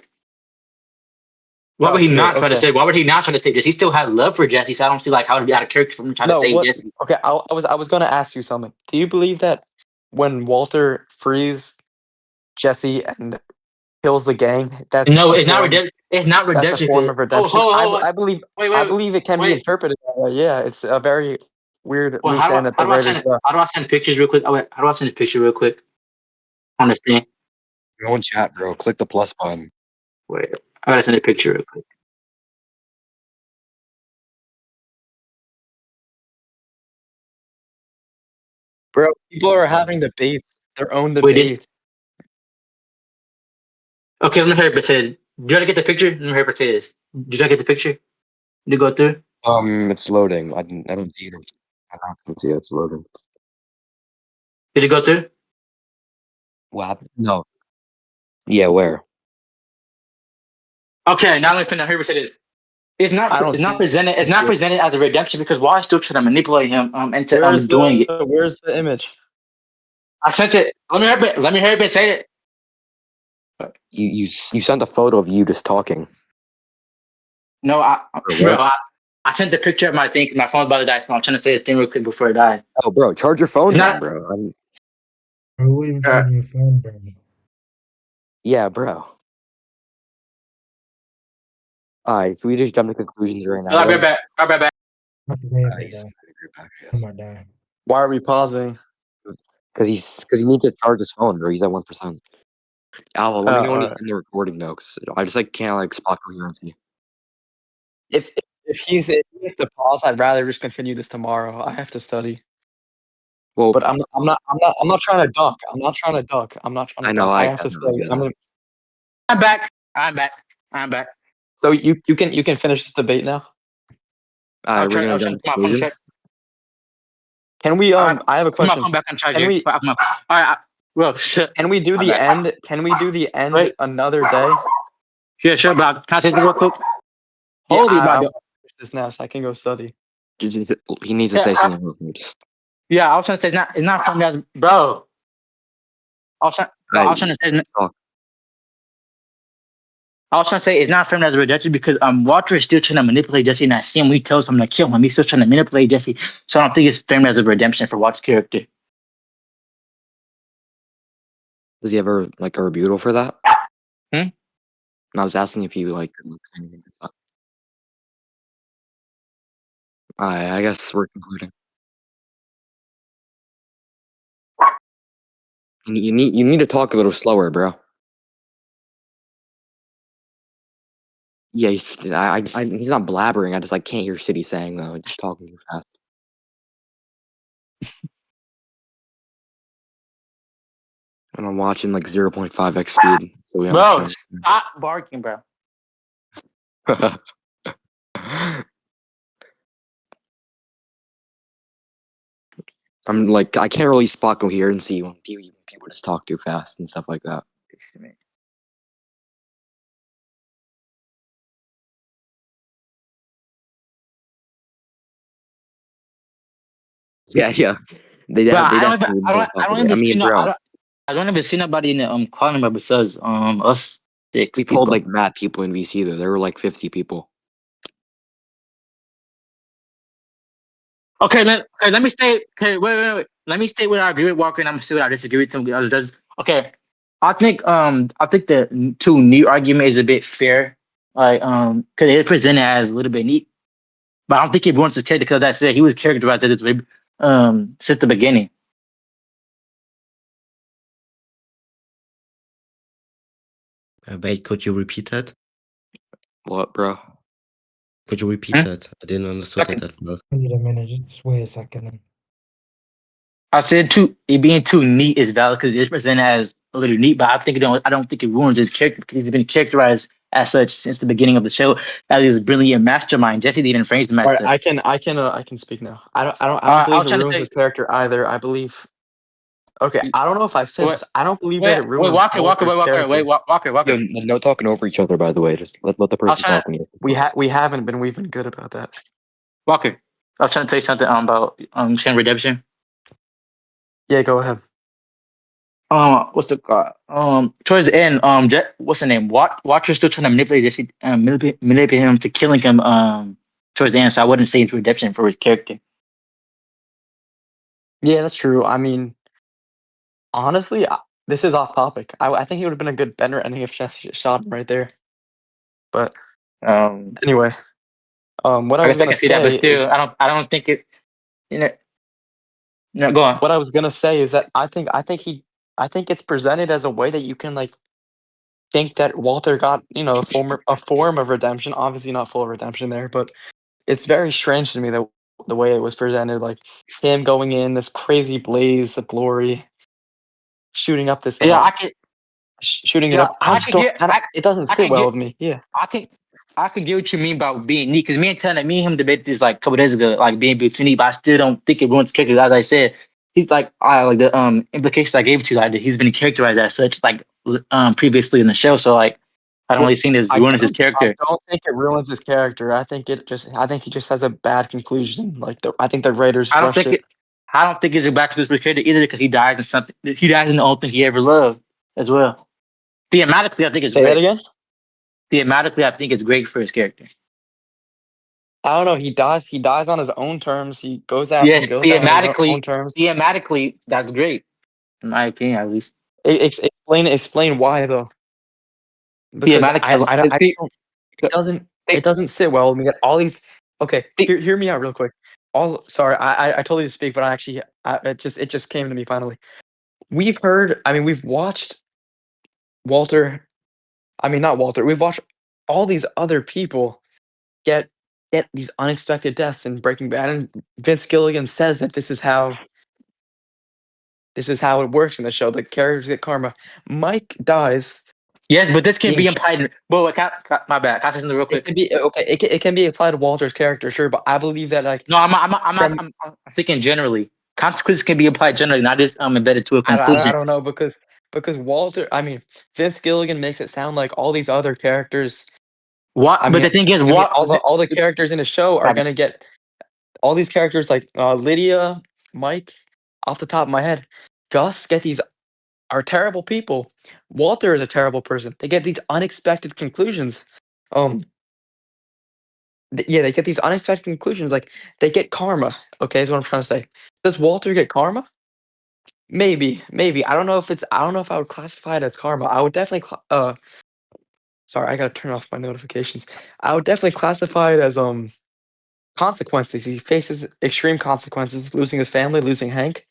What Oh, would he pure. not try to Okay. say? Why would he not try to save Jesse? He still had love for Jesse, so I don't see like how it'd be out of character for him to try to No. save What? Jesse. Okay. I was going to ask you something. Do you believe that when Walter frees Jesse and kills the gang, No, it's not redemption. It's not that's a redemption. form of redemption? I Wait, believe it can be wait. interpreted that way. Yeah, it's a very weird Well, loose end that how the do I writers send it? left. How do I send pictures real quick? Oh, wait, how do I send a picture real quick? Understand? Go in chat, bro. Click the plus button. Wait, I gotta send a picture real quick. Bro, people are having debates, their own Wait, did debates. okay? Let me hear it say this. Did I get the picture? Let me hear it say this. Did I get the picture? Did it go through? It's loading. I don't see it. I don't see it. It's loading. Did it go through? What happened? No. Yeah, where? Okay, now let me finish. Hear what say this. I don't It's not see presented. It's not it. presented as a redemption because why still trying to manipulate him into Where's doing it. the image? I sent it. Let me hear it. Let me hear it say it. You sent a photo of you just talking. No, Or bro, what? I sent the picture of my thing because my phone's about to die, so I'm trying to say this thing real quick before it dies. Oh, bro, charge your It's phone then, not. bro. Bro, what even Uh, charging your phone, bro? Yeah, bro. Alright, can we just jump to conclusions right now I'll be then? right back. I'll be right back. I forget I that guess though. I agree back, I I guess. might die. Why are we pausing? Because he needs to charge his phone, bro. He's at 1%. Alva, let me know when he's Alright. in the recording though, 'cause I just like can't like spot coherency. If he has to pause, I'd rather just continue this tomorrow. I have to study. Well, But I'm not trying to duck. I'm not trying to duck. I'm not trying I to know, duck. I I have to know, I study. get I'm it. gonna, I'm back. I'm back. I'm back. so you can finish this debate now. I'll Alright, we're try. gonna I'll try jump to to put my phone check. conclusions. Can we All right, I have a put my question. phone back on Can charger. we All right. Well, shit. can we do My the bad. end? Can we do the end Wait. another day? Yeah, sure, but can I say this real quick? Yeah, Holy, I my. want to finish this now so I can go study. He needs to Yeah, say something real quick. Just, yeah. I was trying to say it's not from as bro. I was trying to say talk. I was trying to say it's not framed as a rejection because Walter is still trying to manipulate Jesse, and I see him. We tells him to kill him. He's still trying to manipulate Jesse, so I don't think it's framed as a redemption for Walter's character. Does he ever like a rebuttal for that? Hmm? And I was asking if you like could look anything like that. I guess we're concluding. You need to talk a little slower, bro. Yeah, he's not blabbering. I just like can't hear shit he's saying though. Just talking too fast. And I'm watching like 0.5x speed, so we Bro, understand. stop barking, bro. I'm like I can't really spot coherency when people just talk too fast and stuff like that. Yeah. Bro, They definitely don't talk about it. I mean, bro, I don't even see nobody in the call number besides us six we pulled people. like mad people in VC though. There were like 50 people. Let me say. Okay, wait. Let me state what I agree with Walker, and I'm gonna say what I disagree with him. The other judges. Okay, I think the two neat argument is a bit fair, like because it presented as a little bit neat, but I don't think he ruins his character because that's it. He was characterized as this way since the beginning. Wait, could you repeat that? What, bro? Could you repeat Hmm? that? I didn't understand it Okay. that well. I need a minute. Just wait a second. Then. I said it being too neat is valid because it's presented as a little neat, but I don't think it ruins his character because he's been characterized as such since the beginning of the show as this brilliant mastermind. Jesse didn't phrase him All as right, such. I can speak now. I don't I was believe it trying to ruins say, his character either. I believe. Okay, I don't know if I've said wait, this. I don't believe that it ruins Walker, Walter's character. Yo, Walker. no talking over each other, by the way. Just let the I was person trying to talk and you can talk. We haven't been. We've been good about that. Walker. I was trying to tell you something about Shin Redemption. Yeah, go ahead. What's the towards the end, what's the name? Watcher's still trying to manipulate Jesse, manipulate him to killing him towards the end. So I wouldn't say it's redemption for his character. Yeah, that's true. I mean, honestly, this is off topic. I think he would have been a good better ending if Chess shot him right there. But Um, anyway, what I I was guess I gonna can see that, but say still, is I don't think it. You know, no, go on. what I was gonna say is that I think it's presented as a way that you can like think that Walter got a form of redemption. Obviously, not full redemption there, but it's very strange to me that the way it was presented, like him going in this crazy blaze of glory, shooting up this Yeah, I can. shooting it Yeah, up. I just don't. I don't. It doesn't I sit can well get. with me. Yeah. I can. I can get what you mean by being neat, because me and Tanner, me and him debated this like a couple days ago, like being too neat. But I still don't think it ruins character. As I said, he's like, I like the implications I gave to you, like that he's been characterized as such, like previously in the show. So like, I don't Yeah, really see this I ruining his don't. I character. don't think it ruins his character. I think it just. I think he just has a bad conclusion. Like I think the writers I don't rushed think it. it. I don't think it's a back to his character either, because he dies in something. He dies in the only thing he ever loved as well. Thematically, I think it's Say that great. again. Thematically, I think it's great for his character. I don't know. He dies. He dies on his own terms. He goes out. He Yes, goes out on his own terms. thematically, that's great, in my opinion, at least. Explain why though. Because Thematic, I the, don't. It doesn't. the, It doesn't sit well with me that all these. Okay, the, hear me out real quick. All sorry, I told you to speak, but I actually it just came to me finally. We've heard. I mean, we've watched Walter. I mean, not Walter. We've watched all these other people get get these unexpected deaths in Breaking Bad, and Vince Gilligan says that this is how it works in the show. The characters get karma. Mike dies yes, but this can being be implied. Well, my bad. Can I say something real it quick? can be okay. It can be applied to Walter's character, sure, but I believe that like No, I'm not. from I'm thinking generally. Consequences can be applied generally, not just embedded to a I conclusion. don't know because Walter. I mean, Vince Gilligan makes it sound like all these other characters. What? But the thing is, All the characters in the show are my bad. gonna get all these characters like Lydia, Mike. Off the top of my head, Gus get these are terrible people. Walter is a terrible person. They get these unexpected conclusions. Um, yeah, they get these unexpected conclusions. Like they get karma. Okay, is what I'm trying to say. Does Walter get karma? Maybe. I don't know if it's. I don't know if I would classify it as karma. I would definitely. Sorry, I gotta turn off my notifications. I would definitely classify it as consequences. He faces extreme consequences, losing his family, losing Hank.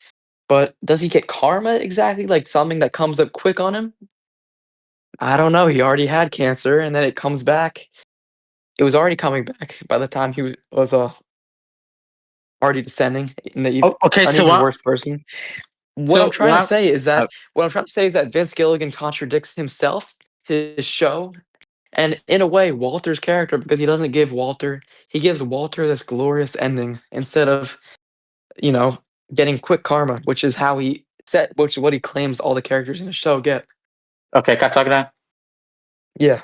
But does he get karma exactly? Like something that comes up quick on him? I don't know. He already had cancer, and then it comes back. It was already coming back by the time he was already descending in Okay, an so even what? worse person. What I'm So trying when to I say is uh, that Vince Gilligan contradicts himself, his show, and in a way Walter's character because he doesn't give Walter he gives Walter this glorious ending instead of, you know, getting quick karma, which is how he set which is what he claims all the characters in the show get. okay, can I talk now? Yeah.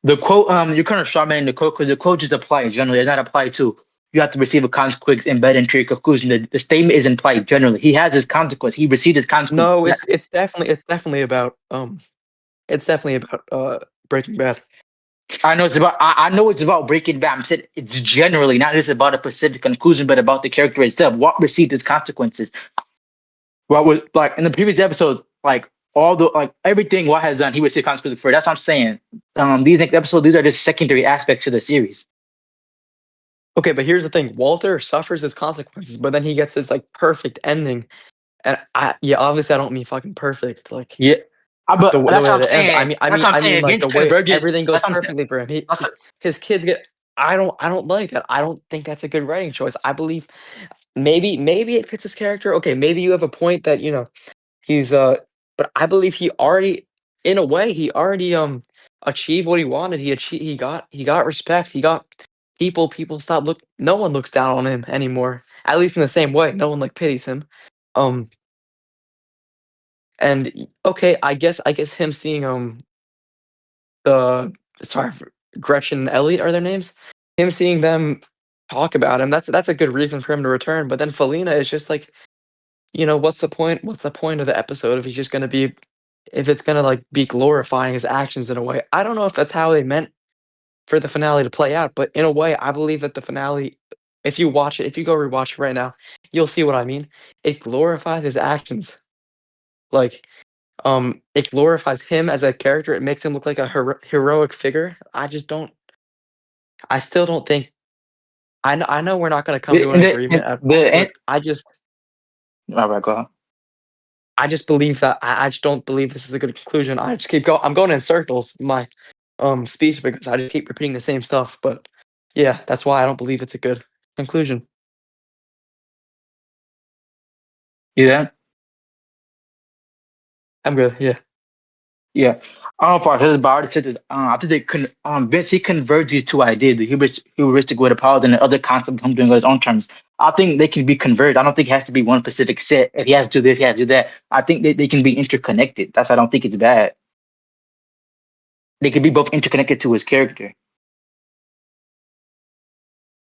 The quote, you're kind of strawmanning the quote, because the quote just applies generally. It's not applied to you have to receive a consequence embedded into your conclusion. The statement is implied generally. He has his consequence. He received his consequence. No, it's definitely about Breaking Bad. I know it's about. I know it's about Breaking Bad. I'm saying it's generally not just about a specific conclusion, but about the character itself. What received its consequences. What was like in the previous episodes, like all the like everything what has done, he received consequences for. That's what I'm saying. These next episodes, these are just secondary aspects to the series. Okay, but here's the thing. Walter suffers his consequences, but then he gets his like perfect ending. And yeah, obviously I don't mean fucking perfect, like Yeah, but the that's what way I'm that it ends. saying. That's what I'm I mean saying. like Vince the way converges. everything goes That's what I'm saying. perfectly for him. That's His kids get I don't like that. I don't think that's a good writing choice. I believe maybe it fits his character. Okay, maybe you have a point that, you know, he's but I believe he already in a way he already achieved what he wanted. He got respect. He got people stop look no one looks down on him anymore. At least in the same way. No one like pities him. Um and okay, I guess him seeing the sorry Gretchen and Elliot are their names. Him seeing them talk about him, that's a good reason for him to return. But then Felina is just like, you know, what's the point? What's the point of the episode if he's just gonna be if it's gonna like be glorifying his actions in a way? I don't know if that's how they meant for the finale to play out, but in a way, I believe that the finale, if you watch it, if you go rewatch it right now, you'll see what I mean. It glorifies his actions. Like, it glorifies him as a character. It makes him look like a heroic figure. I just don't. I still don't think. I know we're not gonna come to the an and the and agreement at all, the and, but all right, go on. I just believe that I just don't believe this is a good conclusion. I just keep going. I'm going in circles in my speech because I just keep repeating the same stuff. But yeah, that's why I don't believe it's a good. Conclusion. Yeah. I'm good. Yeah. Yeah. For his body said this, I think they can Vince he converged these two ideas, the hubristic with a power and the other concept of him doing it on his own terms. I think they can be converged. I don't think it has to be one specific set. If he has to do this, he has to do that. I think they can be interconnected. That's why I don't think it's bad. They could be both interconnected to his character.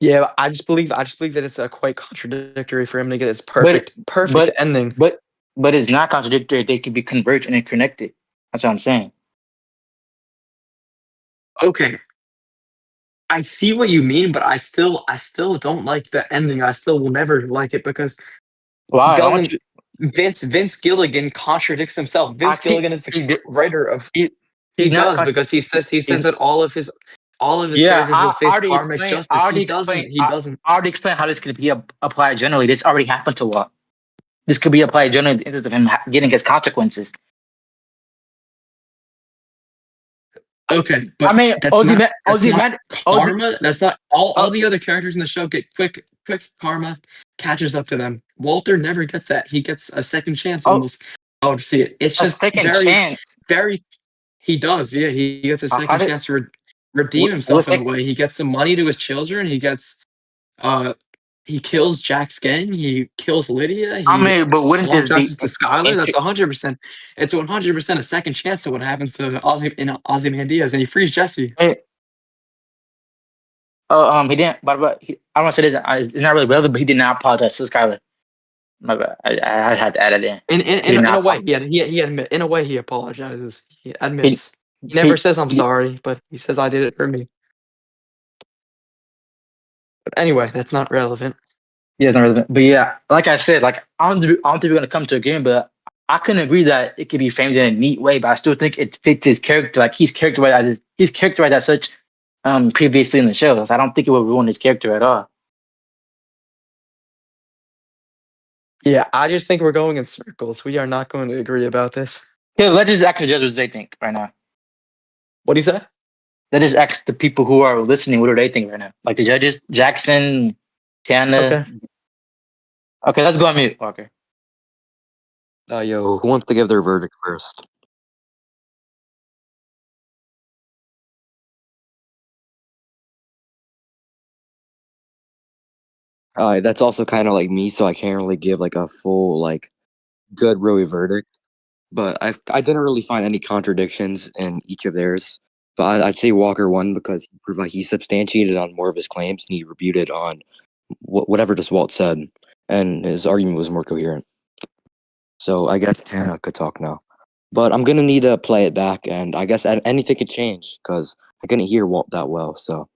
Yeah, I just believe that it's quite contradictory for him to get his But perfect but ending. but but it's not contradictory. They can be converged and interconnected. That's what I'm saying. Okay, I see what you mean, but I still don't like the ending. I still will never like it because Why? I want doesn't you. Vince Gilligan contradicts himself. I Vince see. Gilligan is the He did. writer of. He, He he's not. does because he says He's, that all of his yeah, characters will I face already karmic explained. justice. He doesn't. He doesn't. I already explained how this could be applied generally. This already happened to Watt. This could be applied generally in the instance of him getting his consequences. Okay, I but mean, Ozzy, that's Ozzy, not Ozzy. karma. That's not all the other characters in the show get quick karma catches up to them. Walter never gets that. He gets a second chance Oh, almost. I would see it. It's a just second chance. very he does. Yeah, he gets a How second did chance to redeem what himself in a second? way. He gets the money to his children. Uh he kills Jack's gang. He kills Lydia. I He mean, but wouldn't this be apologizes to Skylar. That's 100%. It's 100% a second chance to what happens to Ozymandias, and he frees Jesse. hey, he didn't. But I don't want to say this. It's not really relevant, but he did not apologize to Skylar. My bad. I had to add it in. He did In a not. way, he admit in a way he apologizes. He He admits. He never he. says I'm he sorry, but he says I did it for me. But anyway, that's not relevant. Yeah, it's not relevant. But yeah, like I said, like I don't think we're gonna come to a agreement, but I can agree that it could be framed in a neat way, but I still think it fits his character. Like he's characterized as such previously in the show. So I don't think it will ruin his character at all. Yeah, I just think we're going in circles. We are not going to agree about this. Yeah, let's just ask the judges what they think right now. What do you say? Let's just ask the people who are listening what do they think right now. Like the judges, Jackson, Tana. Okay. Okay, let's go on mute, Walker. Yo, who wants to give their verdict first? That's also kind of like me, so I can't really give like a full like good really verdict. But I didn't really find any contradictions in each of theirs. But I'd say Walker won because he substantiated on more of his claims and he refuted on whatever just Walt said, and his argument was more coherent. So I guess Tana could talk now. But I'm gonna need to play it back, and I guess anything could change because I couldn't hear Walt that well. So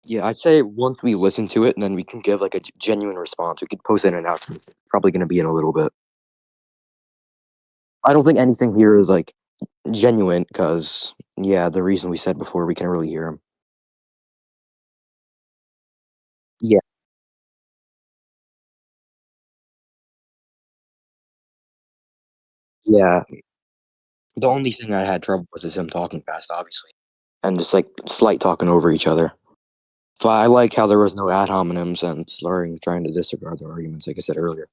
yeah, I'd say once we listen to it, and then we can give like a genuine response. We could post it in and out. Probably gonna be in a little bit. I don't think anything here is like genuine because yeah, the reason we said before we can really hear him. Yeah, yeah. The only thing I had trouble with is him talking fast, obviously, and just like slight talking over each other. But I like how there was no ad hominems and slurring, trying to disregard the arguments, like I said earlier.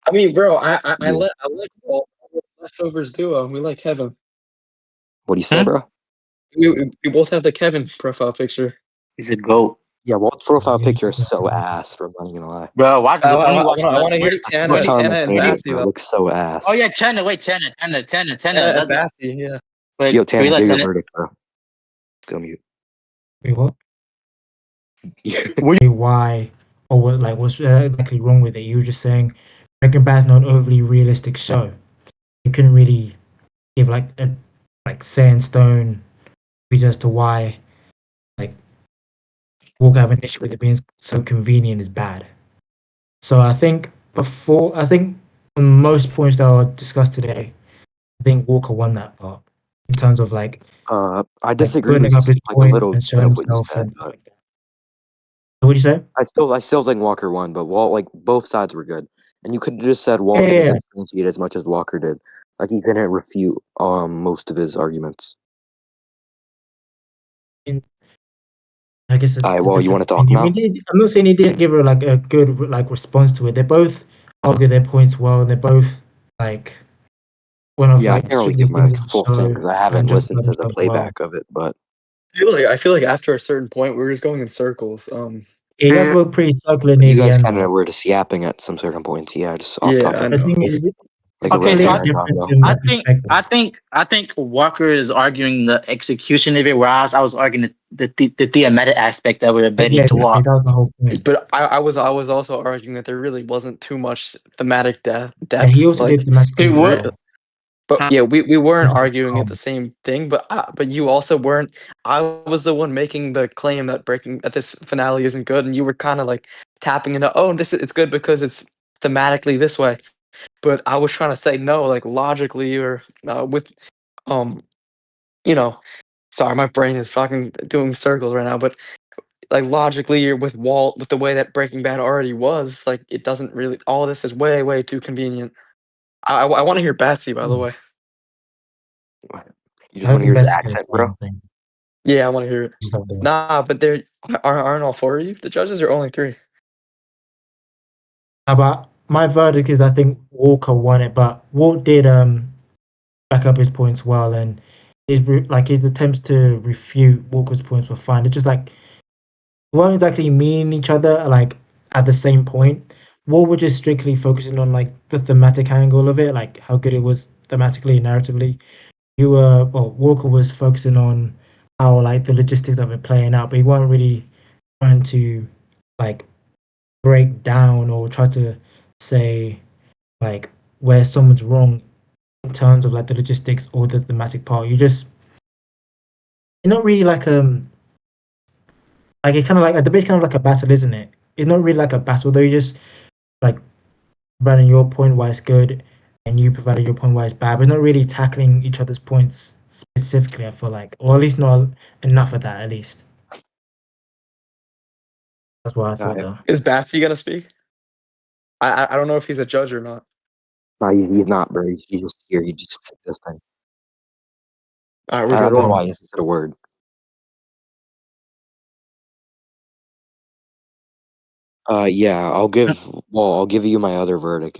I mean, bro, Yeah. I like Walt. Leftovers duo. We like Kevin. What do you say, Hmm? bro? We both have the Kevin profile picture. He's a goat, Yeah, Walt's profile Yeah, picture is he's so definitely. ass. Bro, I'm not even gonna lie. bro. Watch. Let me watch. I want to hear Wait. Tana and Retirement Bassy it, though. bro. It looks so Oh ass. yeah, Tana. And Bassy, yeah. Wait, Yo, can we Tana, let give your Tana? verdict, bro. Go mute. Wait, what? Yeah. Why or what? Like, what's exactly wrong with it? You were just saying Breaking Bad's not an overly realistic show. you couldn't really give like a like set in stone reason as to why like Walker have an issue with it being so convenient is bad. So I think on most points that are discussed today, I think Walker won that part in terms of I like disagree building with up his like a point little and bit showing of what you himself said, and stuff but like that. What do you say? I still think Walker won, but like both sides were good, and you could have just said Yeah, Walt yeah, didn't yeah. substantiate as much as Walker did. Like he didn't refute most of his arguments. In, I guess All right, a well, you want different to talk opinion. now? I'm not saying he didn't give her like a good like response to it. They both argue their points well, and they both like one of Yeah, I like can't really strictly give my things in the full thing show because I and haven't justify listened to the themselves well. playback of it, but I feel like after a certain point, we were just going in circles. Yeah, you guys were pretty circular you near the guys end kind though. of were just yapping at some certain points. Yeah, just off Yeah, I topic, The know. thing is, like a it's Okay, real so clearly I, American. different Yeah. in I what think perspective. I think Walker is arguing the execution of it, whereas I was arguing the thematic aspect that we're Yeah, betting to exactly. walk. That was the whole point. But I was also arguing that there really wasn't too much thematic Yeah, he depth. also did Like, It thematically as would. well. but yeah, we weren't Just arguing at the same thing. But you also weren't. I was the one making the claim that this finale isn't good, and you were kind of like tapping into, oh, it's good because it's thematically this way. But I was trying to say no, like logically or with um, you know, sorry, my brain is fucking doing circles right now. But like logically, you're with Walt with the way that Breaking Bad already was. Like it doesn't really. All this is way too convenient. I want to hear Batsy, by the way. You I just don't want to hear think his Betsy can accent, say bro? anything. Yeah, I want to hear it. Just have to. Nah, but there aren't all four of you. The judges are only three. But my verdict is I think Walker won it, but Walt did back up his points well, and his attempts to refute Walker's points were fine. It's just like they weren't exactly meaning each other like at the same point. Walt was just strictly focusing on like the thematic angle of it, like how good it was thematically and narratively. Walker was focusing on how like the logistics of it playing out, but he wasn't really trying to like break down or try to say like where someone's wrong in terms of like the logistics or the thematic part. You're not really like it's kind of like a debate's kind of like a battle, isn't it? It's not really like a battle though. You just like providing your point why it's good, and you provided your point why it's bad. But not really tackling each other's points specifically. I feel like, or at least not enough of that. At least that's what I thought though. Is Batsy gonna speak? I don't know if he's a judge or not. No, he's not, bro. He's just here. He just took this thing. All right, we're I good don't know then. why he hasn't said a word. Yeah, I'll give you my other verdict